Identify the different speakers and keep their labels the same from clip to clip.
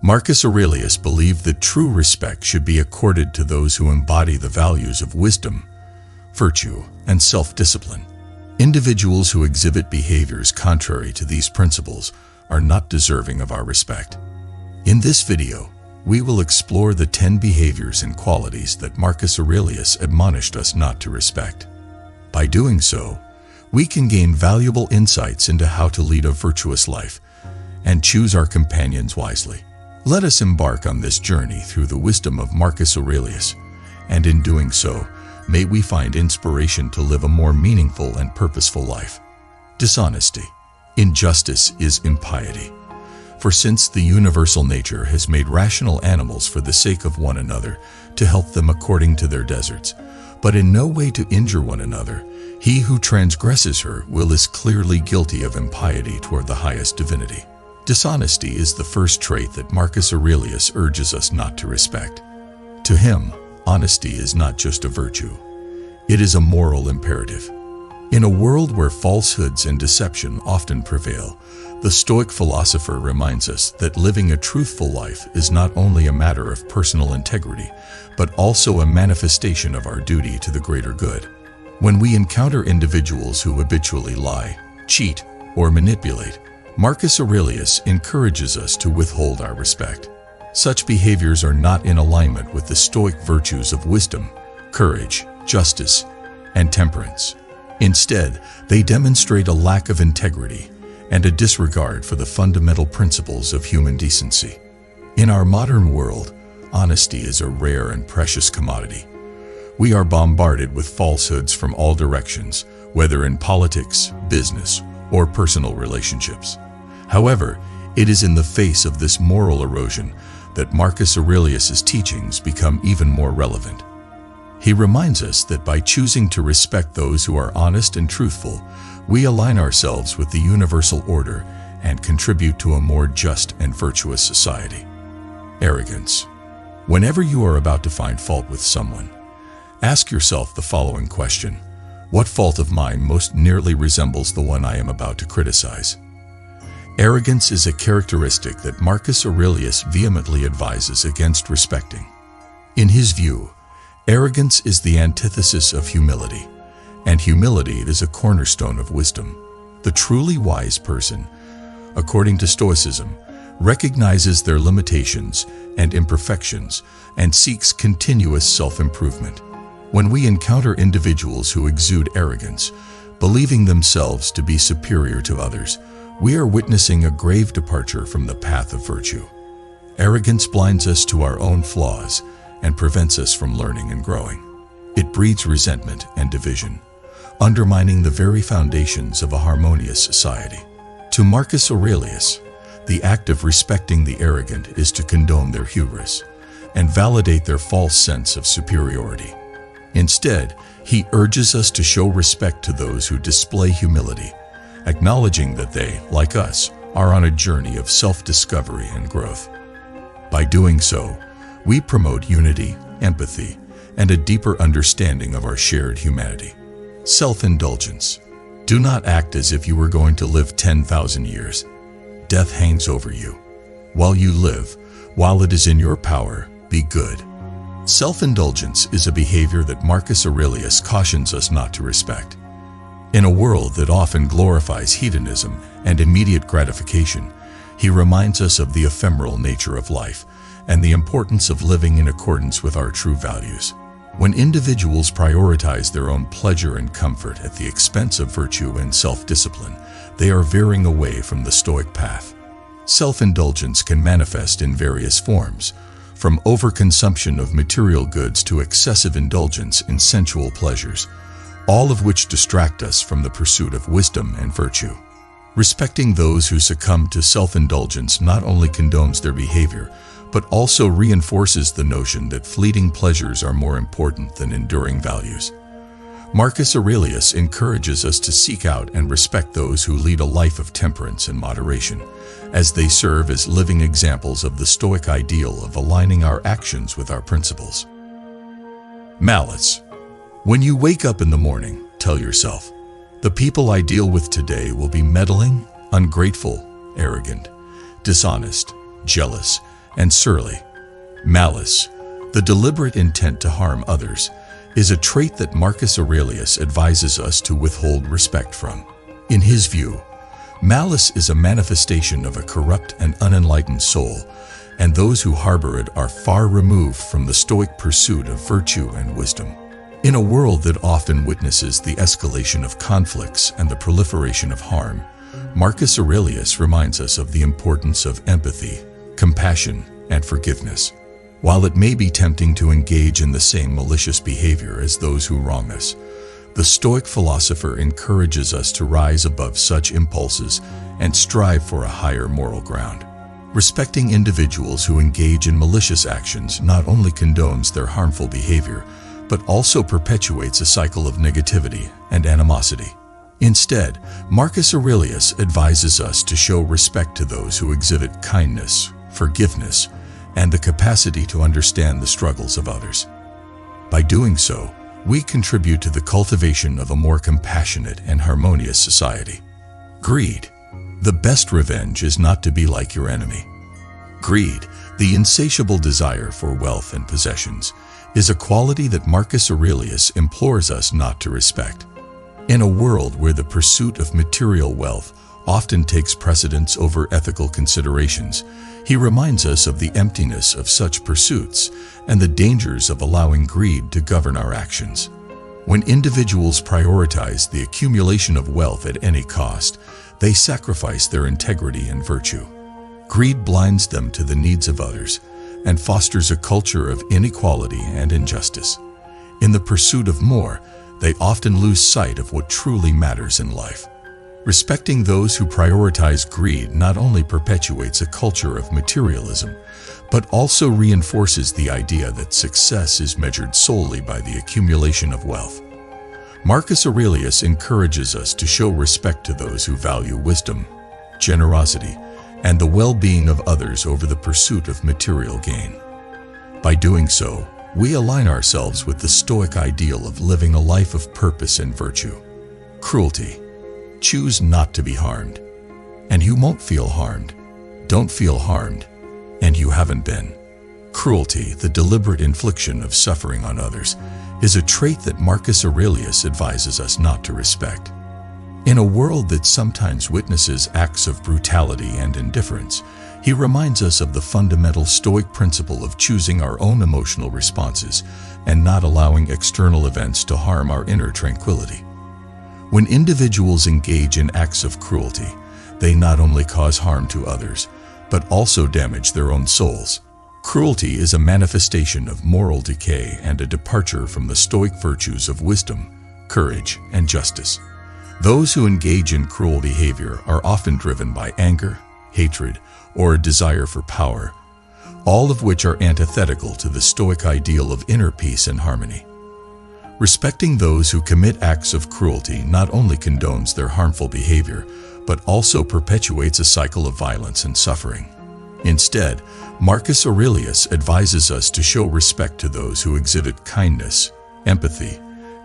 Speaker 1: Marcus Aurelius believed that true respect should be accorded to those who embody the values of wisdom, virtue, and self-discipline. Individuals who exhibit behaviors contrary to these principles are not deserving of our respect. In this video, we will explore the 10 behaviors and qualities that Marcus Aurelius admonished us not to respect. By doing so, we can gain valuable insights into how to lead a virtuous life and choose our companions wisely. Let us embark on this journey through the wisdom of Marcus Aurelius, and in doing so, may we find inspiration to live a more meaningful and purposeful life. Dishonesty. Injustice is impiety. For since the universal nature has made rational animals for the sake of one another, to help them according to their deserts, but in no way to injure one another, he who transgresses her will is clearly guilty of impiety toward the highest divinity. Dishonesty is the first trait that Marcus Aurelius urges us not to respect. To him, honesty is not just a virtue. It is a moral imperative. In a world where falsehoods and deception often prevail, the Stoic philosopher reminds us that living a truthful life is not only a matter of personal integrity, but also a manifestation of our duty to the greater good. When we encounter individuals who habitually lie, cheat, or manipulate, Marcus Aurelius encourages us to withhold our respect. Such behaviors are not in alignment with the Stoic virtues of wisdom, courage, justice, and temperance. Instead, they demonstrate a lack of integrity and a disregard for the fundamental principles of human decency. In our modern world, honesty is a rare and precious commodity. We are bombarded with falsehoods from all directions, whether in politics, business, or personal relationships. However, it is in the face of this moral erosion that Marcus Aurelius's teachings become even more relevant. He reminds us that by choosing to respect those who are honest and truthful, we align ourselves with the universal order and contribute to a more just and virtuous society. Arrogance. Whenever you are about to find fault with someone, ask yourself the following question: what fault of mine most nearly resembles the one I am about to criticize? Arrogance is a characteristic that Marcus Aurelius vehemently advises against respecting. In his view, arrogance is the antithesis of humility, and humility is a cornerstone of wisdom. The truly wise person, according to Stoicism, recognizes their limitations and imperfections and seeks continuous self-improvement. When we encounter individuals who exude arrogance, believing themselves to be superior to others, we are witnessing a grave departure from the path of virtue. Arrogance blinds us to our own flaws and prevents us from learning and growing. It breeds resentment and division, undermining the very foundations of a harmonious society. To Marcus Aurelius, the act of respecting the arrogant is to condone their hubris and validate their false sense of superiority. Instead, he urges us to show respect to those who display humility, acknowledging that they, like us, are on a journey of self-discovery and growth. By doing so, we promote unity, empathy, and a deeper understanding of our shared humanity. Self-indulgence. Do not act as if you were going to live 10,000 years. Death hangs over you. While you live, while it is in your power, be good. Self-indulgence is a behavior that Marcus Aurelius cautions us not to respect. In a world that often glorifies hedonism and immediate gratification, he reminds us of the ephemeral nature of life and the importance of living in accordance with our true values. When individuals prioritize their own pleasure and comfort at the expense of virtue and self-discipline, they are veering away from the Stoic path. Self-indulgence can manifest in various forms, from overconsumption of material goods to excessive indulgence in sensual pleasures, all of which distract us from the pursuit of wisdom and virtue. Respecting those who succumb to self-indulgence not only condones their behavior, but also reinforces the notion that fleeting pleasures are more important than enduring values. Marcus Aurelius encourages us to seek out and respect those who lead a life of temperance and moderation, as they serve as living examples of the Stoic ideal of aligning our actions with our principles. Malice. When you wake up in the morning, tell yourself, the people I deal with today will be meddling, ungrateful, arrogant, dishonest, jealous, and surly. Malice, the deliberate intent to harm others, is a trait that Marcus Aurelius advises us to withhold respect from. In his view, malice is a manifestation of a corrupt and unenlightened soul, and those who harbor it are far removed from the Stoic pursuit of virtue and wisdom. In a world that often witnesses the escalation of conflicts and the proliferation of harm, Marcus Aurelius reminds us of the importance of empathy, compassion, and forgiveness. While it may be tempting to engage in the same malicious behavior as those who wrong us, the Stoic philosopher encourages us to rise above such impulses and strive for a higher moral ground. Respecting individuals who engage in malicious actions not only condones their harmful behavior, but also perpetuates a cycle of negativity and animosity. Instead, Marcus Aurelius advises us to show respect to those who exhibit kindness, forgiveness, and the capacity to understand the struggles of others. By doing so, we contribute to the cultivation of a more compassionate and harmonious society. Greed. The best revenge is not to be like your enemy. Greed, the insatiable desire for wealth and possessions, is a quality that Marcus Aurelius implores us not to respect. In a world where the pursuit of material wealth often takes precedence over ethical considerations, he reminds us of the emptiness of such pursuits and the dangers of allowing greed to govern our actions. When individuals prioritize the accumulation of wealth at any cost, they sacrifice their integrity and virtue. Greed blinds them to the needs of others and fosters a culture of inequality and injustice. In the pursuit of more, they often lose sight of what truly matters in life. Respecting those who prioritize greed not only perpetuates a culture of materialism, but also reinforces the idea that success is measured solely by the accumulation of wealth. Marcus Aurelius encourages us to show respect to those who value wisdom, generosity, and the well-being of others over the pursuit of material gain. By doing so, we align ourselves with the Stoic ideal of living a life of purpose and virtue. Cruelty. Choose not to be harmed, and you won't feel harmed. Don't feel harmed, and you haven't been. Cruelty, the deliberate infliction of suffering on others, is a trait that Marcus Aurelius advises us not to respect. In a world that sometimes witnesses acts of brutality and indifference, he reminds us of the fundamental Stoic principle of choosing our own emotional responses and not allowing external events to harm our inner tranquility. When individuals engage in acts of cruelty, they not only cause harm to others, but also damage their own souls. Cruelty is a manifestation of moral decay and a departure from the Stoic virtues of wisdom, courage, and justice. Those who engage in cruel behavior are often driven by anger, hatred, or a desire for power, all of which are antithetical to the Stoic ideal of inner peace and harmony. Respecting those who commit acts of cruelty not only condones their harmful behavior, but also perpetuates a cycle of violence and suffering. Instead, Marcus Aurelius advises us to show respect to those who exhibit kindness, empathy,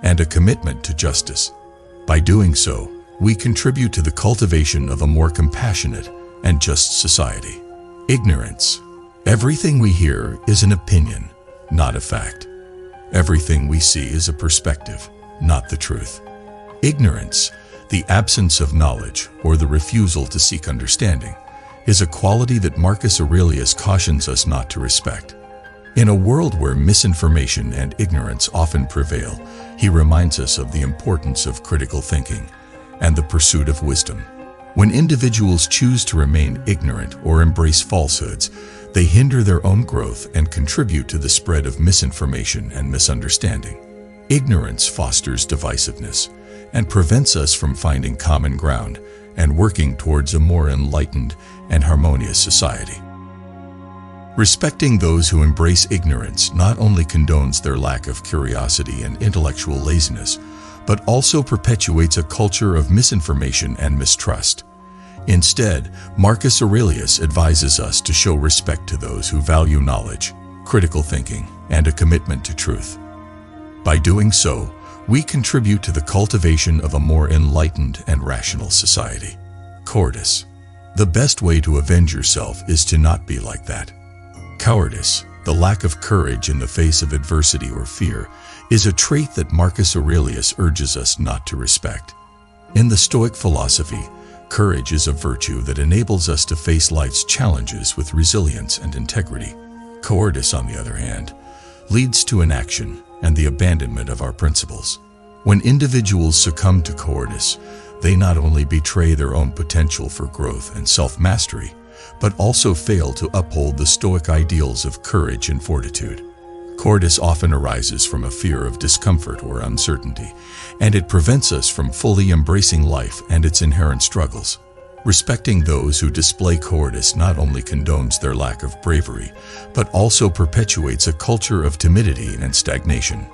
Speaker 1: and a commitment to justice. By doing so, we contribute to the cultivation of a more compassionate and just society. Ignorance. Everything we hear is an opinion, not a fact. Everything we see is a perspective, not the truth. Ignorance, the absence of knowledge or the refusal to seek understanding, is a quality that Marcus Aurelius cautions us not to respect. In a world where misinformation and ignorance often prevail, he reminds us of the importance of critical thinking and the pursuit of wisdom. When individuals choose to remain ignorant or embrace falsehoods, they hinder their own growth and contribute to the spread of misinformation and misunderstanding. Ignorance fosters divisiveness and prevents us from finding common ground and working towards a more enlightened and harmonious society. Respecting those who embrace ignorance not only condones their lack of curiosity and intellectual laziness, but also perpetuates a culture of misinformation and mistrust. Instead, Marcus Aurelius advises us to show respect to those who value knowledge, critical thinking, and a commitment to truth. By doing so, we contribute to the cultivation of a more enlightened and rational society. Cowardice. The best way to avenge yourself is to not be like that. Cowardice, the lack of courage in the face of adversity or fear, is a trait that Marcus Aurelius urges us not to respect. In the Stoic philosophy, courage is a virtue that enables us to face life's challenges with resilience and integrity. Cowardice, on the other hand, leads to inaction and the abandonment of our principles. When individuals succumb to cowardice, they not only betray their own potential for growth and self-mastery, but also fail to uphold the Stoic ideals of courage and fortitude. Cowardice often arises from a fear of discomfort or uncertainty, and it prevents us from fully embracing life and its inherent struggles. Respecting those who display cowardice not only condones their lack of bravery, but also perpetuates a culture of timidity and stagnation.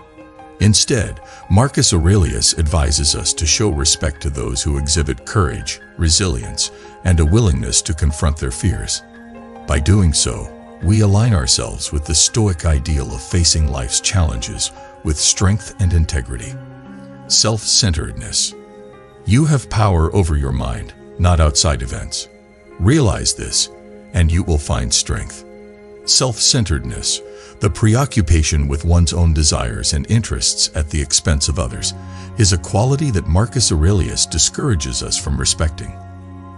Speaker 1: Instead, Marcus Aurelius advises us to show respect to those who exhibit courage, resilience, and a willingness to confront their fears. By doing so, we align ourselves with the Stoic ideal of facing life's challenges with strength and integrity. Self-centeredness. You have power over your mind, not outside events. Realize this, and you will find strength. Self-centeredness, the preoccupation with one's own desires and interests at the expense of others, is a quality that Marcus Aurelius discourages us from respecting.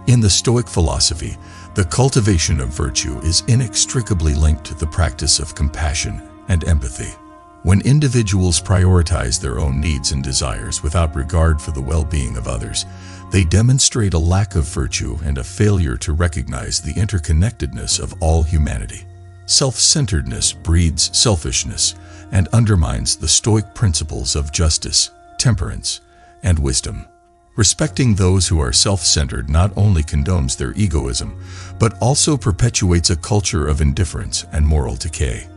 Speaker 1: In the Stoic philosophy, the cultivation of virtue is inextricably linked to the practice of compassion and empathy. When individuals prioritize their own needs and desires without regard for the well-being of others, they demonstrate a lack of virtue and a failure to recognize the interconnectedness of all humanity. Self-centeredness breeds selfishness and undermines the Stoic principles of justice, temperance, and wisdom. Respecting those who are self-centered not only condones their egoism, but also perpetuates a culture of indifference and moral decay.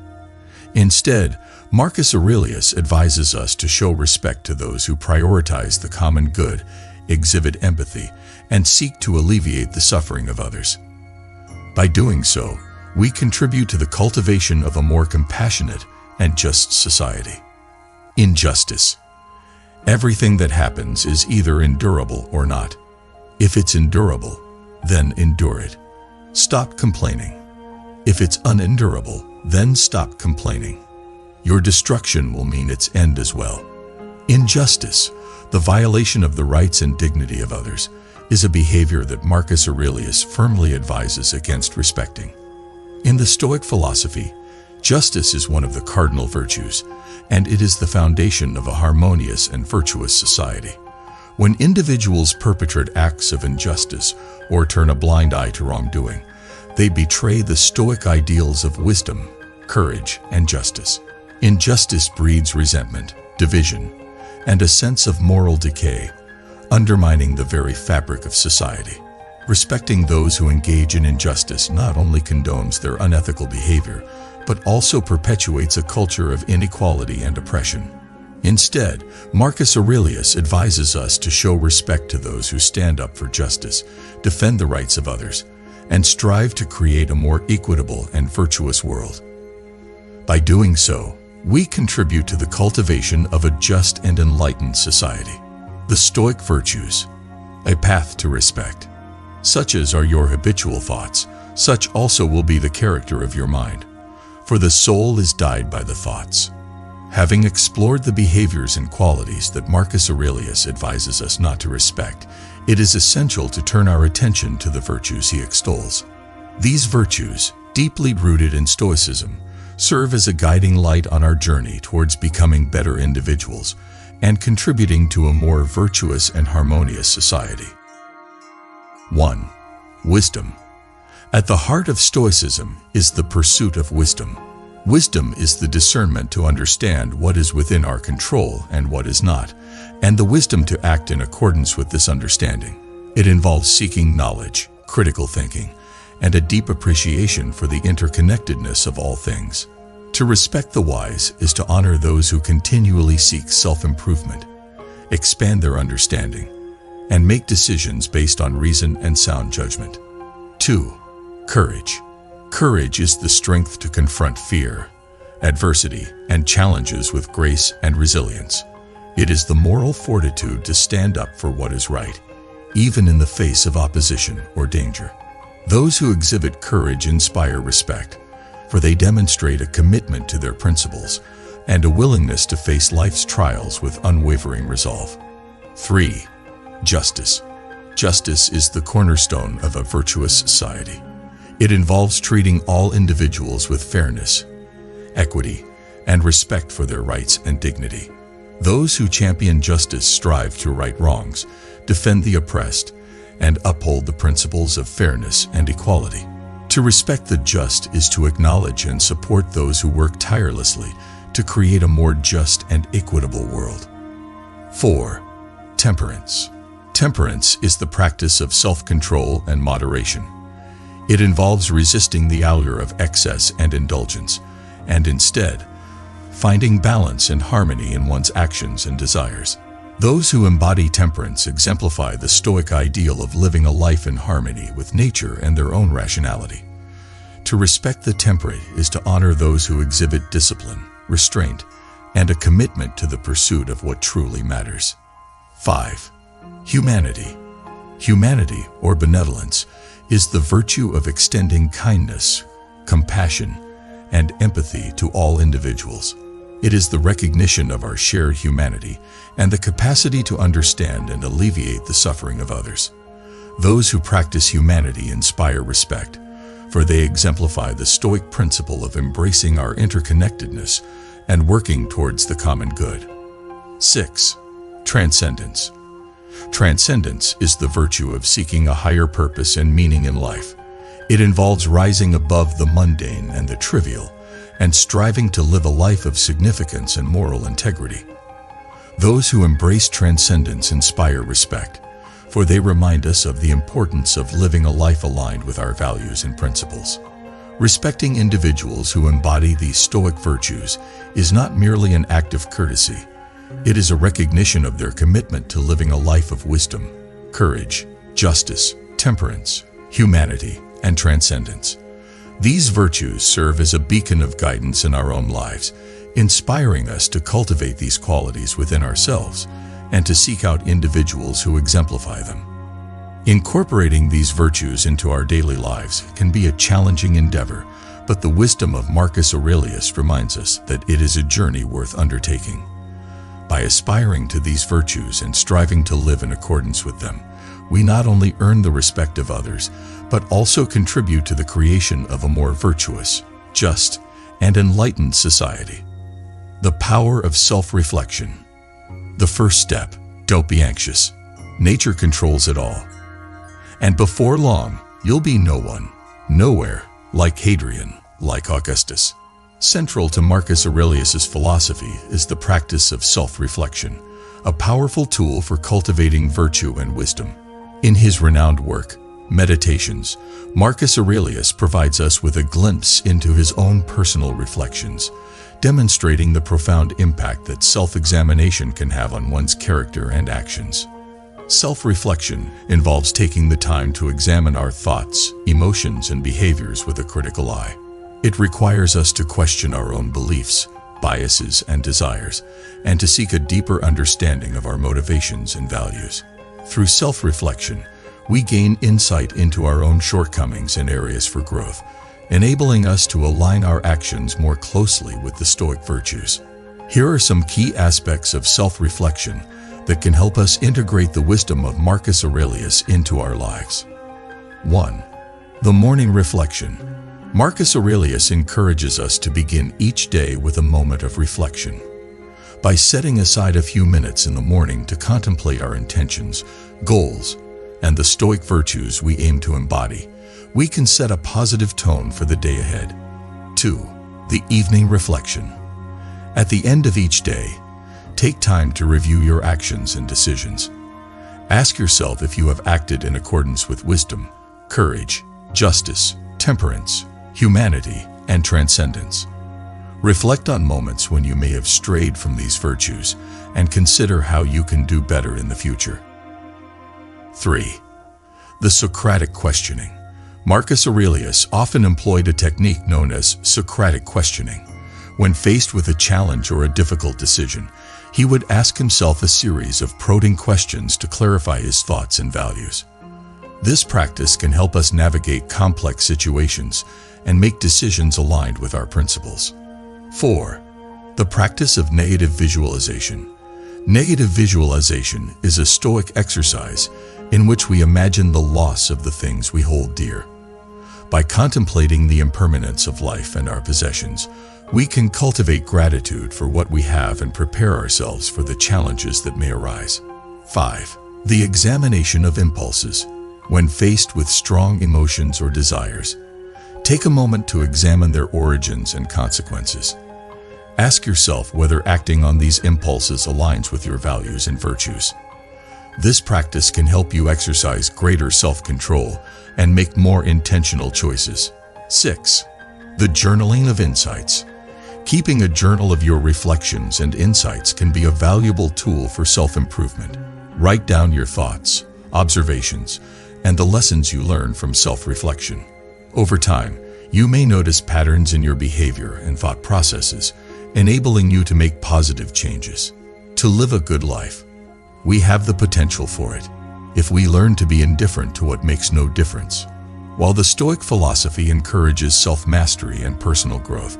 Speaker 1: Instead, Marcus Aurelius advises us to show respect to those who prioritize the common good, exhibit empathy, and seek to alleviate the suffering of others. By doing so, we contribute to the cultivation of a more compassionate and just society. Injustice. Everything that happens is either endurable or not. If it's endurable, then endure it. Stop complaining. If it's unendurable, then stop complaining. Your destruction will mean its end as well. Injustice, the violation of the rights and dignity of others, is a behavior that Marcus Aurelius firmly advises against respecting. In the Stoic philosophy, justice is one of the cardinal virtues, and it is the foundation of a harmonious and virtuous society. When individuals perpetrate acts of injustice or turn a blind eye to wrongdoing, they betray the Stoic ideals of wisdom, courage, and justice. Injustice breeds resentment, division, and a sense of moral decay, undermining the very fabric of society. Respecting those who engage in injustice not only condones their unethical behavior, but also perpetuates a culture of inequality and oppression. Instead, Marcus Aurelius advises us to show respect to those who stand up for justice, defend the rights of others, and strive to create a more equitable and virtuous world. By doing so, we contribute to the cultivation of a just and enlightened society. The Stoic virtues, a path to respect. Such as are your habitual thoughts, such also will be the character of your mind. For the soul is dyed by the thoughts. Having explored the behaviors and qualities that Marcus Aurelius advises us not to respect, it is essential to turn our attention to the virtues he extols. These virtues, deeply rooted in Stoicism, serve as a guiding light on our journey towards becoming better individuals and contributing to a more virtuous and harmonious society. 1. Wisdom. At the heart of Stoicism is the pursuit of wisdom. Wisdom is the discernment to understand what is within our control and what is not, and the wisdom to act in accordance with this understanding. It involves seeking knowledge, critical thinking, and a deep appreciation for the interconnectedness of all things. To respect the wise is to honor those who continually seek self-improvement, expand their understanding, and make decisions based on reason and sound judgment. 2. Courage. Courage is the strength to confront fear, adversity, and challenges with grace and resilience. It is the moral fortitude to stand up for what is right, even in the face of opposition or danger. Those who exhibit courage inspire respect, for they demonstrate a commitment to their principles and a willingness to face life's trials with unwavering resolve. 3. Justice. Justice is the cornerstone of a virtuous society. It involves treating all individuals with fairness, equity, and respect for their rights and dignity. Those who champion justice strive to right wrongs, defend the oppressed, and uphold the principles of fairness and equality. To respect the just is to acknowledge and support those who work tirelessly to create a more just and equitable world. 4. Temperance. Temperance is the practice of self-control and moderation. It involves resisting the allure of excess and indulgence, and instead, finding balance and harmony in one's actions and desires. Those who embody temperance exemplify the Stoic ideal of living a life in harmony with nature and their own rationality. To respect the temperate is to honor those who exhibit discipline, restraint, and a commitment to the pursuit of what truly matters. 5. Humanity. Humanity, or benevolence, is the virtue of extending kindness, compassion, and empathy to all individuals. It is the recognition of our shared humanity and the capacity to understand and alleviate the suffering of others. Those who practice humanity inspire respect, for they exemplify the Stoic principle of embracing our interconnectedness and working towards the common good. 6. Transcendence. Transcendence is the virtue of seeking a higher purpose and meaning in life. It involves rising above the mundane and the trivial, and striving to live a life of significance and moral integrity. Those who embrace transcendence inspire respect, for they remind us of the importance of living a life aligned with our values and principles. Respecting individuals who embody these Stoic virtues is not merely an act of courtesy. It is a recognition of their commitment to living a life of wisdom, courage, justice, temperance, humanity, and transcendence. These virtues serve as a beacon of guidance in our own lives, inspiring us to cultivate these qualities within ourselves and to seek out individuals who exemplify them. Incorporating these virtues into our daily lives can be a challenging endeavor, but the wisdom of Marcus Aurelius reminds us that it is a journey worth undertaking. By aspiring to these virtues and striving to live in accordance with them, we not only earn the respect of others, but also contribute to the creation of a more virtuous, just, and enlightened society. The power of self-reflection. The first step: don't be anxious. Nature controls it all. And before long, you'll be no one, nowhere, like Hadrian, like Augustus. Central to Marcus Aurelius's philosophy is the practice of self-reflection, a powerful tool for cultivating virtue and wisdom. In his renowned work, Meditations, Marcus Aurelius provides us with a glimpse into his own personal reflections, demonstrating the profound impact that self-examination can have on one's character and actions. Self-reflection involves taking the time to examine our thoughts, emotions, and behaviors with a critical eye. It requires us to question our own beliefs, biases, and desires, and to seek a deeper understanding of our motivations and values. Through self-reflection, we gain insight into our own shortcomings and areas for growth, enabling us to align our actions more closely with the Stoic virtues. Here are some key aspects of self-reflection that can help us integrate the wisdom of Marcus Aurelius into our lives. 1. The morning reflection. Marcus Aurelius encourages us to begin each day with a moment of reflection. By setting aside a few minutes in the morning to contemplate our intentions, goals, and the Stoic virtues we aim to embody, we can set a positive tone for the day ahead. 2. The evening reflection. At the end of each day, take time to review your actions and decisions. Ask yourself if you have acted in accordance with wisdom, courage, justice, temperance, humanity, and transcendence. Reflect on moments when you may have strayed from these virtues and consider how you can do better in the future. 3. The Socratic questioning. Marcus Aurelius often employed a technique known as Socratic questioning. When faced with a challenge or a difficult decision, he would ask himself a series of probing questions to clarify his thoughts and values. This practice can help us navigate complex situations and make decisions aligned with our principles. 4. The practice of negative visualization. Negative visualization is a Stoic exercise in which we imagine the loss of the things we hold dear. By contemplating the impermanence of life and our possessions, we can cultivate gratitude for what we have and prepare ourselves for the challenges that may arise. 5. The examination of impulses. When faced with strong emotions or desires, take a moment to examine their origins and consequences. Ask yourself whether acting on these impulses aligns with your values and virtues. This practice can help you exercise greater self-control and make more intentional choices. 6. The journaling of insights. Keeping a journal of your reflections and insights can be a valuable tool for self-improvement. Write down your thoughts, observations, and the lessons you learn from self-reflection. Over time, you may notice patterns in your behavior and thought processes, enabling you to make positive changes. To live a good life, we have the potential for it, if we learn to be indifferent to what makes no difference. While the Stoic philosophy encourages self-mastery and personal growth,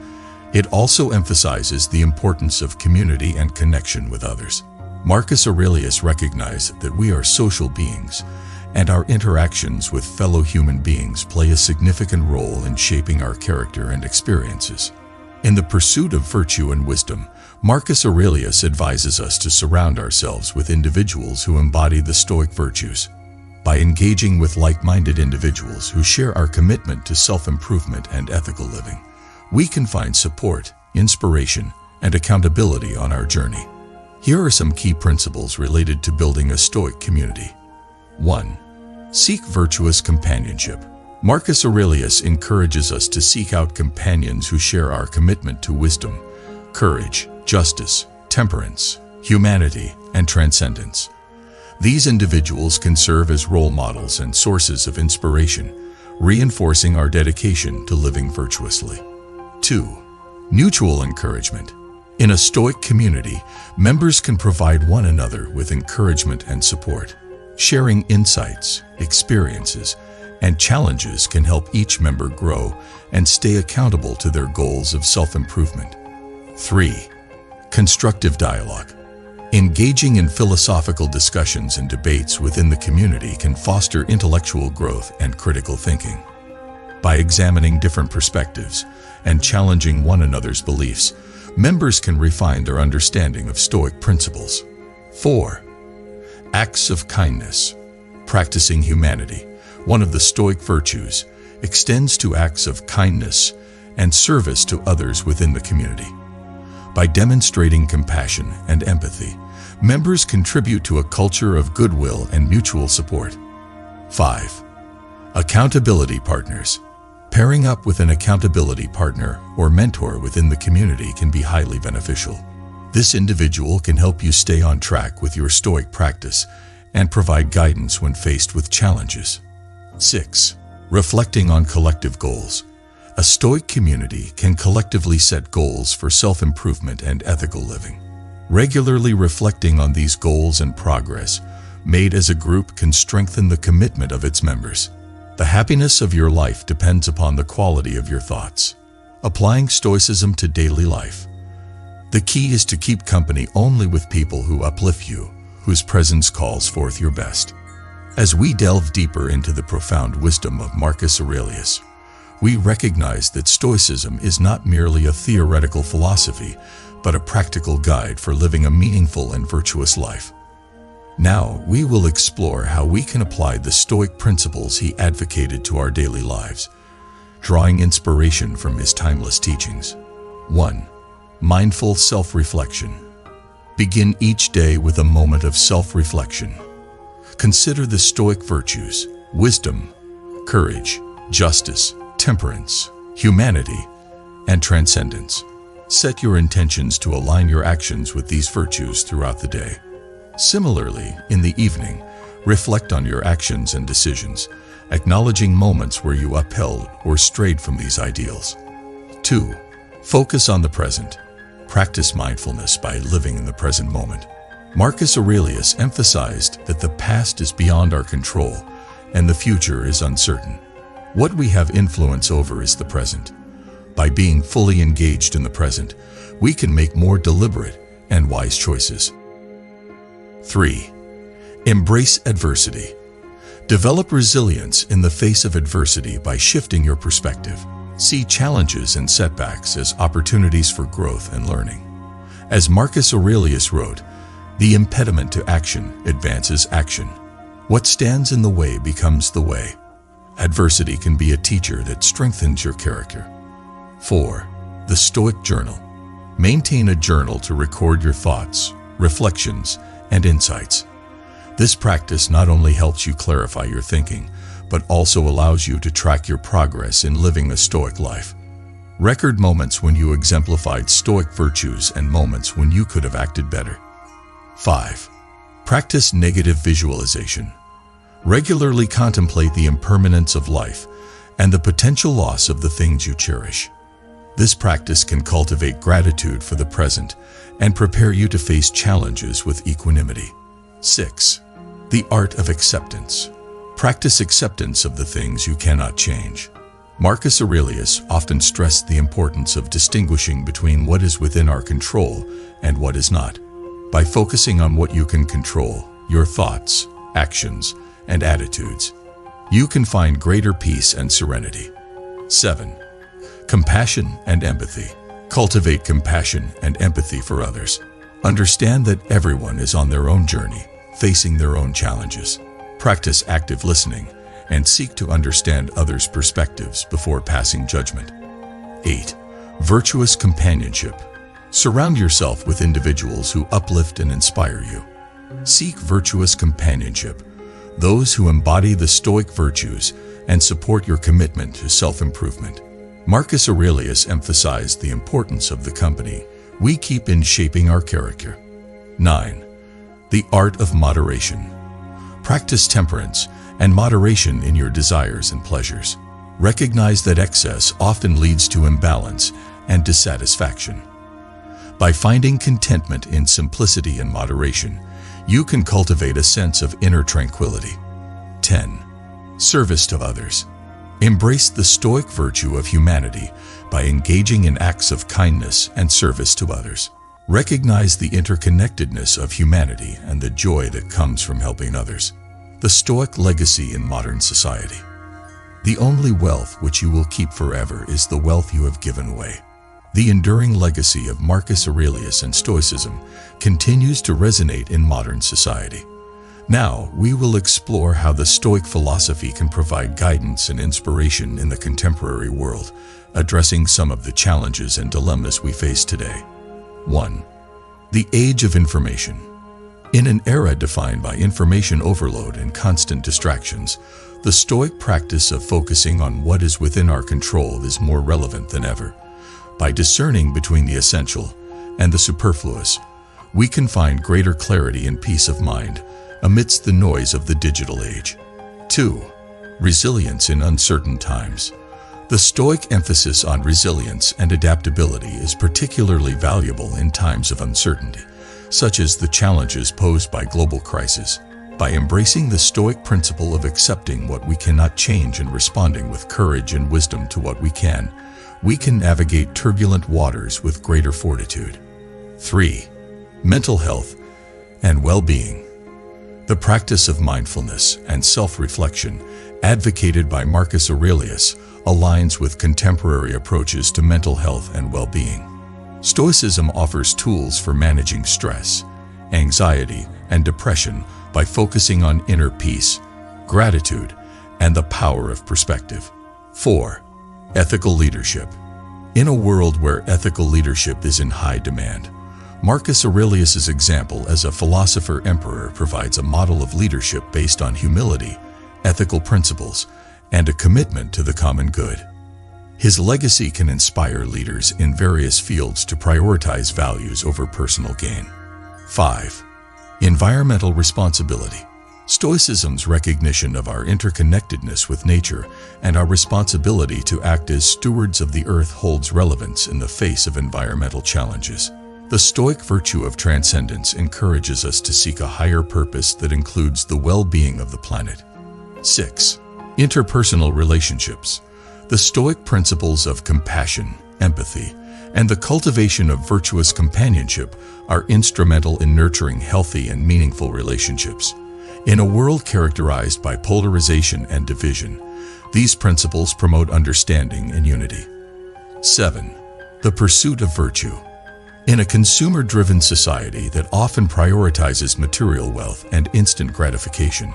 Speaker 1: it also emphasizes the importance of community and connection with others. Marcus Aurelius recognized that we are social beings, and our interactions with fellow human beings play a significant role in shaping our character and experiences. In the pursuit of virtue and wisdom, Marcus Aurelius advises us to surround ourselves with individuals who embody the Stoic virtues. By engaging with like-minded individuals who share our commitment to self-improvement and ethical living, we can find support, inspiration, and accountability on our journey. Here are some key principles related to building a Stoic community. 1. Seek virtuous companionship. Marcus Aurelius encourages us to seek out companions who share our commitment to wisdom, courage, justice, temperance, humanity, and transcendence. These individuals can serve as role models and sources of inspiration, reinforcing our dedication to living virtuously. 2. Mutual encouragement. In a Stoic community, members can provide one another with encouragement and support. Sharing insights, experiences, and challenges can help each member grow and stay accountable to their goals of self-improvement. 3. Constructive dialogue. Engaging in philosophical discussions and debates within the community can foster intellectual growth and critical thinking. By examining different perspectives and challenging one another's beliefs, members can refine their understanding of Stoic principles. 4. Acts of kindness. Practicing humanity, one of the Stoic virtues, extends to acts of kindness and service to others within the community. By demonstrating compassion and empathy, members contribute to a culture of goodwill and mutual support. 5. Accountability partners. Pairing up with an accountability partner or mentor within the community can be highly beneficial. This individual can help you stay on track with your Stoic practice and provide guidance when faced with challenges. 6. Reflecting on collective goals. A Stoic community can collectively set goals for self-improvement and ethical living. Regularly reflecting on these goals and progress made as a group can strengthen the commitment of its members. The happiness of your life depends upon the quality of your thoughts. Applying Stoicism to daily life. The key is to keep company only with people who uplift you, whose presence calls forth your best. As we delve deeper into the profound wisdom of Marcus Aurelius, we recognize that Stoicism is not merely a theoretical philosophy, but a practical guide for living a meaningful and virtuous life. Now, we will explore how we can apply the Stoic principles he advocated to our daily lives, drawing inspiration from his timeless teachings. 1. Mindful self-reflection. Begin each day with a moment of self-reflection. Consider the Stoic virtues: wisdom, courage, justice, temperance, humanity, and transcendence. Set your intentions to align your actions with these virtues throughout the day. Similarly, in the evening, reflect on your actions and decisions, acknowledging moments where you upheld or strayed from these ideals. 2. Focus on the present. Practice mindfulness by living in the present moment. Marcus Aurelius emphasized that the past is beyond our control and the future is uncertain. What we have influence over is the present. By being fully engaged in the present, we can make more deliberate and wise choices. 3. Embrace adversity. Develop resilience in the face of adversity by shifting your perspective. See challenges and setbacks as opportunities for growth and learning. As Marcus Aurelius wrote, "The impediment to action advances action. What stands in the way becomes the way." Adversity can be a teacher that strengthens your character. 4. The Stoic Journal. Maintain a journal to record your thoughts, reflections, and insights. This practice not only helps you clarify your thinking, but also allows you to track your progress in living a Stoic life. Record moments when you exemplified Stoic virtues and moments when you could have acted better. 5. Practice negative visualization. Regularly contemplate the impermanence of life and the potential loss of the things you cherish. This practice can cultivate gratitude for the present and prepare you to face challenges with equanimity. 6. The art of acceptance. Practice acceptance of the things you cannot change. Marcus Aurelius often stressed the importance of distinguishing between what is within our control and what is not. By focusing on what you can control, your thoughts, actions, and attitudes, you can find greater peace and serenity. 7. Compassion and empathy. Cultivate compassion and empathy for others. Understand that everyone is on their own journey, facing their own challenges. Practice active listening and seek to understand others' perspectives before passing judgment. 8. Virtuous companionship. Surround yourself with individuals who uplift and inspire you. Seek virtuous companionship, those who embody the Stoic virtues and support your commitment to self-improvement. Marcus Aurelius emphasized the importance of the company we keep in shaping our character. 9. The art of moderation. Practice temperance and moderation in your desires and pleasures. Recognize that excess often leads to imbalance and dissatisfaction. By finding contentment in simplicity and moderation, you can cultivate a sense of inner tranquility. 10. Service to others. Embrace the Stoic virtue of humanity by engaging in acts of kindness and service to others. Recognize the interconnectedness of humanity and the joy that comes from helping others. The Stoic legacy in modern society. The only wealth which you will keep forever is the wealth you have given away. The enduring legacy of Marcus Aurelius and Stoicism continues to resonate in modern society. Now, we will explore how the Stoic philosophy can provide guidance and inspiration in the contemporary world, addressing some of the challenges and dilemmas we face today. 1. The age of information. In an era defined by information overload and constant distractions, the Stoic practice of focusing on what is within our control is more relevant than ever. By discerning between the essential and the superfluous, we can find greater clarity and peace of mind amidst the noise of the digital age. 2. Resilience in uncertain times. The Stoic emphasis on resilience and adaptability is particularly valuable in times of uncertainty, such as the challenges posed by global crisis. By embracing the Stoic principle of accepting what we cannot change and responding with courage and wisdom to what we can navigate turbulent waters with greater fortitude. 3. Mental health and well-being. The practice of mindfulness and self-reflection, advocated by Marcus Aurelius, aligns with contemporary approaches to mental health and well-being. Stoicism offers tools for managing stress, anxiety, and depression by focusing on inner peace, gratitude, and the power of perspective. 4. Ethical leadership. In a world where ethical leadership is in high demand, Marcus Aurelius's example as a philosopher-emperor provides a model of leadership based on humility, ethical principles, and a commitment to the common good. His legacy can inspire leaders in various fields to prioritize values over personal gain. 5. Environmental responsibility. Stoicism's recognition of our interconnectedness with nature and our responsibility to act as stewards of the earth holds relevance in the face of environmental challenges. The Stoic virtue of transcendence encourages us to seek a higher purpose that includes the well-being of the planet. 6. Interpersonal relationships. The Stoic principles of compassion, empathy, and the cultivation of virtuous companionship are instrumental in nurturing healthy and meaningful relationships. In a world characterized by polarization and division, these principles promote understanding and unity. 7. The pursuit of virtue. In a consumer-driven society that often prioritizes material wealth and instant gratification,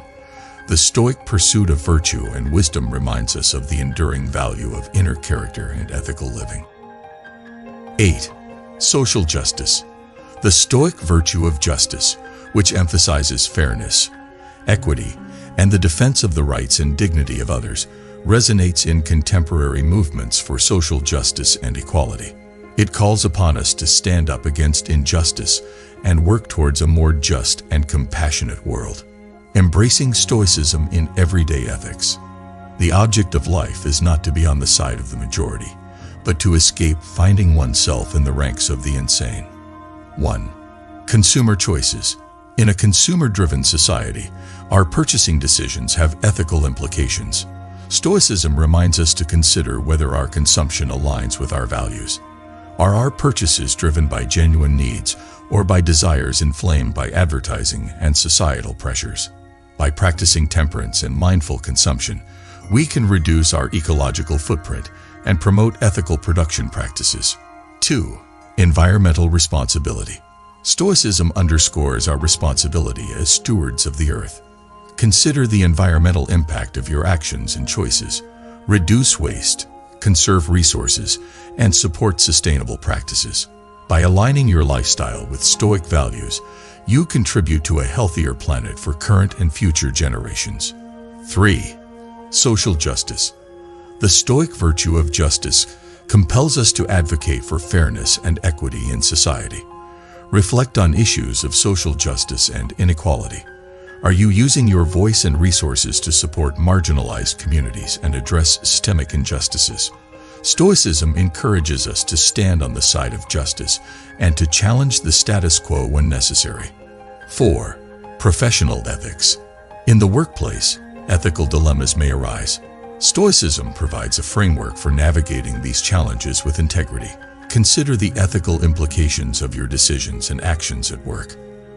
Speaker 1: the Stoic pursuit of virtue and wisdom reminds us of the enduring value of inner character and ethical living. 8. Social justice. The Stoic virtue of justice, which emphasizes fairness, equity, and the defense of the rights and dignity of others, resonates in contemporary movements for social justice and equality. It calls upon us to stand up against injustice and work towards a more just and compassionate world. Embracing Stoicism in everyday ethics. The object of life is not to be on the side of the majority, but to escape finding oneself in the ranks of the insane. 1. Consumer choices. In a consumer-driven society, our purchasing decisions have ethical implications. Stoicism reminds us to consider whether our consumption aligns with our values. Are our purchases driven by genuine needs or by desires inflamed by advertising and societal pressures? By practicing temperance and mindful consumption, we can reduce our ecological footprint and promote ethical production practices. 2. Environmental responsibility. Stoicism underscores our responsibility as stewards of the earth. Consider the environmental impact of your actions and choices. Reduce waste, conserve resources, and support sustainable practices. By aligning your lifestyle with Stoic values, you contribute to a healthier planet for current and future generations. 3. Social justice. The Stoic virtue of justice compels us to advocate for fairness and equity in society. Reflect on issues of social justice and inequality. Are you using your voice and resources to support marginalized communities and address systemic injustices? Stoicism encourages us to stand on the side of justice and to challenge the status quo when necessary. 4. Professional ethics. In the workplace, ethical dilemmas may arise. Stoicism provides a framework for navigating these challenges with integrity. Consider the ethical implications of your decisions and actions at work.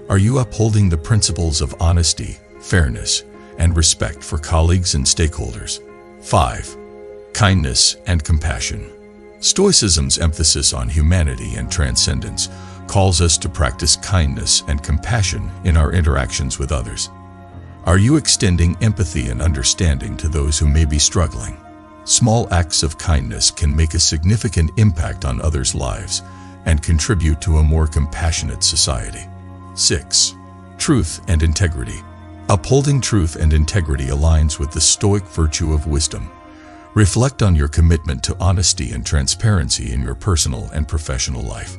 Speaker 1: Are you upholding the principles of honesty, fairness, and respect for colleagues and stakeholders? 5. Kindness and compassion. Stoicism's emphasis on humanity and transcendence calls us to practice kindness and compassion in our interactions with others. Are you extending empathy and understanding to those who may be struggling? Small acts of kindness can make a significant impact on others' lives and contribute to a more compassionate society. 6. Truth and integrity. Upholding truth and integrity aligns with the Stoic virtue of wisdom. Reflect on your commitment to honesty and transparency in your personal and professional life.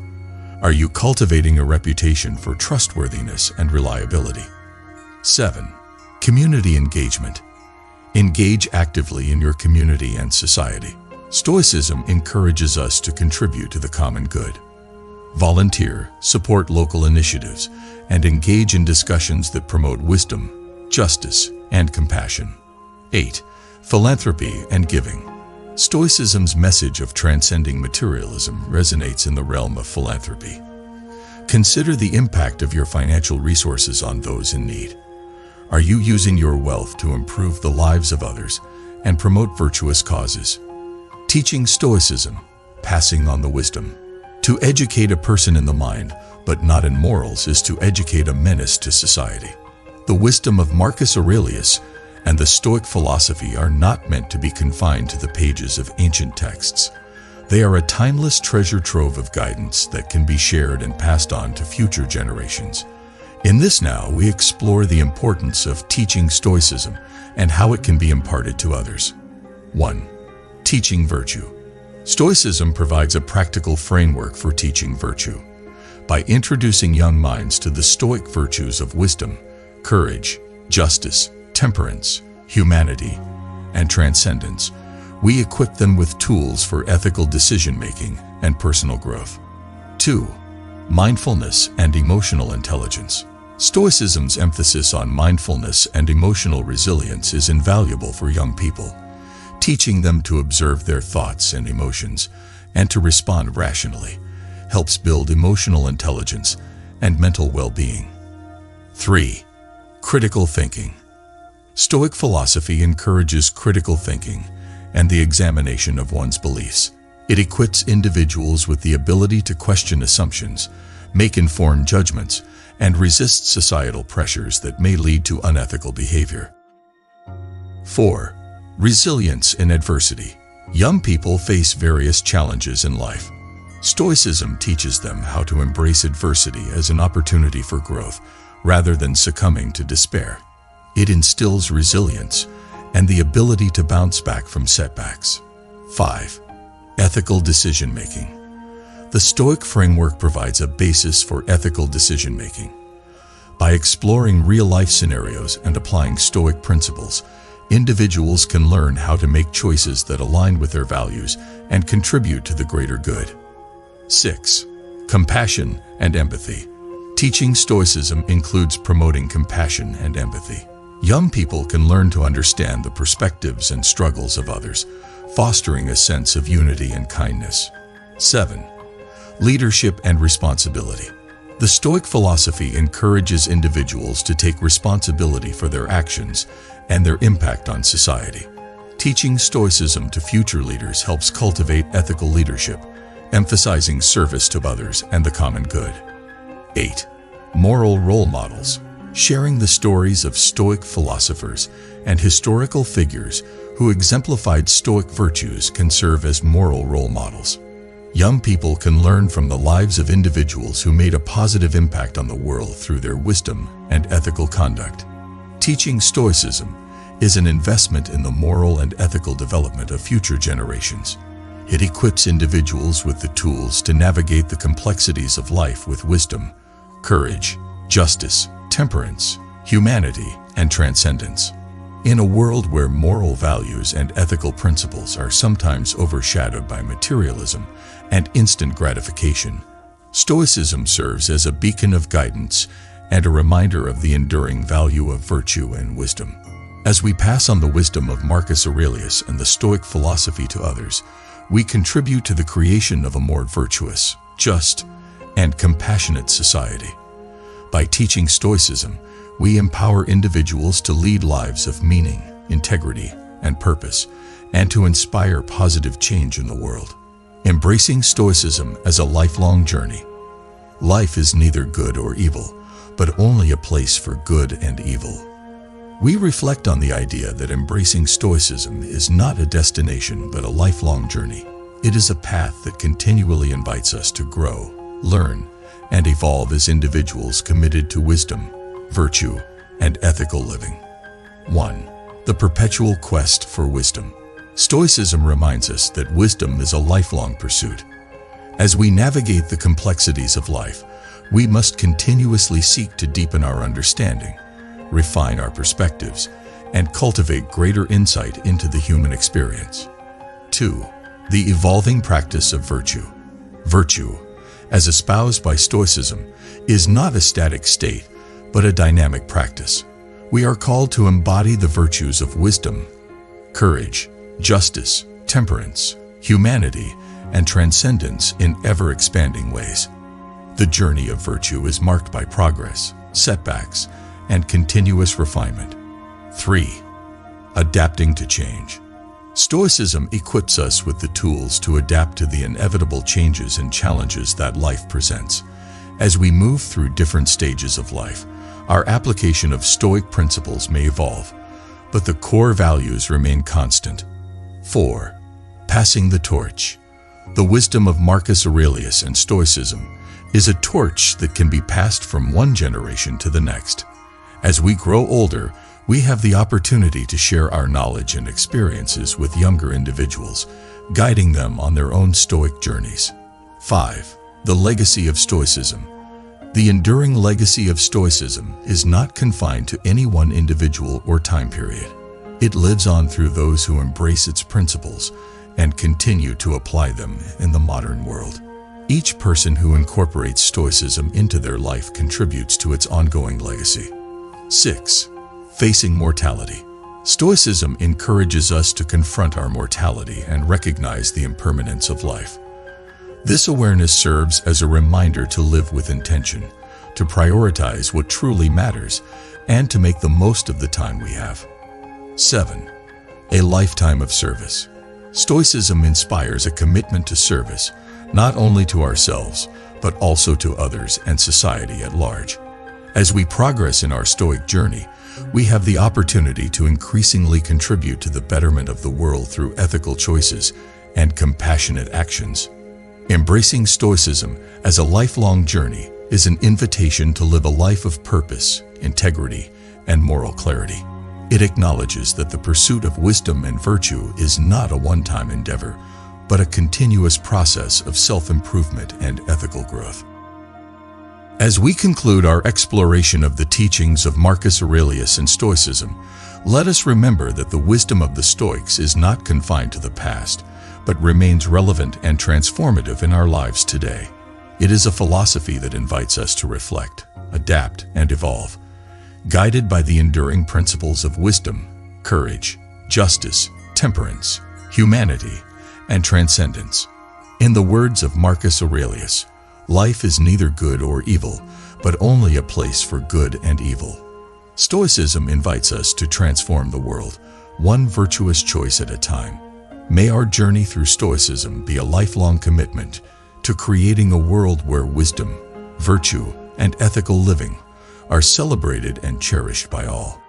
Speaker 1: Are you cultivating a reputation for trustworthiness and reliability? 7. Community engagement. Engage actively in your community and society. Stoicism encourages us to contribute to the common good. Volunteer, support local initiatives, and engage in discussions that promote wisdom, justice, and compassion. 8. Philanthropy and giving. Stoicism's message of transcending materialism resonates in the realm of philanthropy. Consider the impact of your financial resources on those in need. Are you using your wealth to improve the lives of others and promote virtuous causes? Teaching Stoicism, passing on the wisdom. To educate a person in the mind, but not in morals, is to educate a menace to society. The wisdom of Marcus Aurelius and the Stoic philosophy are not meant to be confined to the pages of ancient texts. They are a timeless treasure trove of guidance that can be shared and passed on to future generations. In this now, we explore the importance of teaching Stoicism and how it can be imparted to others. 1. Teaching virtue. Stoicism provides a practical framework for teaching virtue. By introducing young minds to the Stoic virtues of wisdom, courage, justice, temperance, humanity, and transcendence, we equip them with tools for ethical decision-making and personal growth. 2. Mindfulness and emotional intelligence. Stoicism's emphasis on mindfulness and emotional resilience is invaluable for young people, teaching them to observe their thoughts and emotions and to respond rationally helps build emotional intelligence and mental well-being. 3. Critical thinking. Stoic philosophy encourages critical thinking and the examination of one's beliefs. It equips individuals with the ability to question assumptions, make informed judgments, and resist societal pressures that may lead to unethical behavior. 4. Resilience in adversity. Young people face various challenges in life. Stoicism teaches them how to embrace adversity as an opportunity for growth, rather than succumbing to despair. It instills resilience and the ability to bounce back from setbacks. 5. Ethical decision-making. The Stoic framework provides a basis for ethical decision-making. By exploring real-life scenarios and applying Stoic principles, individuals can learn how to make choices that align with their values and contribute to the greater good. 6. Compassion and empathy. Teaching Stoicism includes promoting compassion and empathy. Young people can learn to understand the perspectives and struggles of others, fostering a sense of unity and kindness. 7. Leadership and responsibility. The Stoic philosophy encourages individuals to take responsibility for their actions and their impact on society. Teaching Stoicism to future leaders helps cultivate ethical leadership, emphasizing service to others and the common good. 8. Moral role models. Sharing the stories of Stoic philosophers and historical figures who exemplified Stoic virtues can serve as moral role models. Young people can learn from the lives of individuals who made a positive impact on the world through their wisdom and ethical conduct. Teaching Stoicism is an investment in the moral and ethical development of future generations. It equips individuals with the tools to navigate the complexities of life with wisdom, courage, justice, temperance, humanity, and transcendence. In a world where moral values and ethical principles are sometimes overshadowed by materialism and instant gratification, Stoicism serves as a beacon of guidance and a reminder of the enduring value of virtue and wisdom. As we pass on the wisdom of Marcus Aurelius and the Stoic philosophy to others, we contribute to the creation of a more virtuous, just, and compassionate society. By teaching Stoicism, we empower individuals to lead lives of meaning, integrity, and purpose, and to inspire positive change in the world. Embracing Stoicism as a lifelong journey. Life is neither good or evil, but only a place for good and evil. We reflect on the idea that embracing Stoicism is not a destination but a lifelong journey. It is a path that continually invites us to grow, learn, and evolve as individuals committed to wisdom, virtue, and ethical living. 1. The perpetual quest for wisdom. Stoicism reminds us that wisdom is a lifelong pursuit. As we navigate the complexities of life, we must continuously seek to deepen our understanding, refine our perspectives, and cultivate greater insight into the human experience. 2. The evolving practice of virtue. Virtue, as espoused by Stoicism, is not a static state, but a dynamic practice. We are called to embody the virtues of wisdom, courage, justice, temperance, humanity, and transcendence in ever-expanding ways. The journey of virtue is marked by progress, setbacks, and continuous refinement. 3. Adapting to change. Stoicism equips us with the tools to adapt to the inevitable changes and challenges that life presents. As we move through different stages of life, our application of Stoic principles may evolve, but the core values remain constant. 4. Passing the torch. The wisdom of Marcus Aurelius and Stoicism is a torch that can be passed from one generation to the next. As we grow older, we have the opportunity to share our knowledge and experiences with younger individuals, guiding them on their own Stoic journeys. 5. The legacy of Stoicism. The enduring legacy of Stoicism is not confined to any one individual or time period. It lives on through those who embrace its principles and continue to apply them in the modern world. Each person who incorporates Stoicism into their life contributes to its ongoing legacy. 6. Facing mortality. Stoicism encourages us to confront our mortality and recognize the impermanence of life. This awareness serves as a reminder to live with intention, to prioritize what truly matters, and to make the most of the time we have. 7. A lifetime of service. Stoicism inspires a commitment to service, not only to ourselves, but also to others and society at large. As we progress in our Stoic journey, we have the opportunity to increasingly contribute to the betterment of the world through ethical choices and compassionate actions. Embracing Stoicism as a lifelong journey is an invitation to live a life of purpose, integrity, and moral clarity. It acknowledges that the pursuit of wisdom and virtue is not a one-time endeavor, but a continuous process of self-improvement and ethical growth. As we conclude our exploration of the teachings of Marcus Aurelius and Stoicism, let us remember that the wisdom of the Stoics is not confined to the past, but remains relevant and transformative in our lives today. It is a philosophy that invites us to reflect, adapt, and evolve, guided by the enduring principles of wisdom, courage, justice, temperance, humanity, and transcendence. In the words of Marcus Aurelius, life is neither good or evil, but only a place for good and evil. Stoicism invites us to transform the world, one virtuous choice at a time. May our journey through Stoicism be a lifelong commitment to creating a world where wisdom, virtue, and ethical living are celebrated and cherished by all.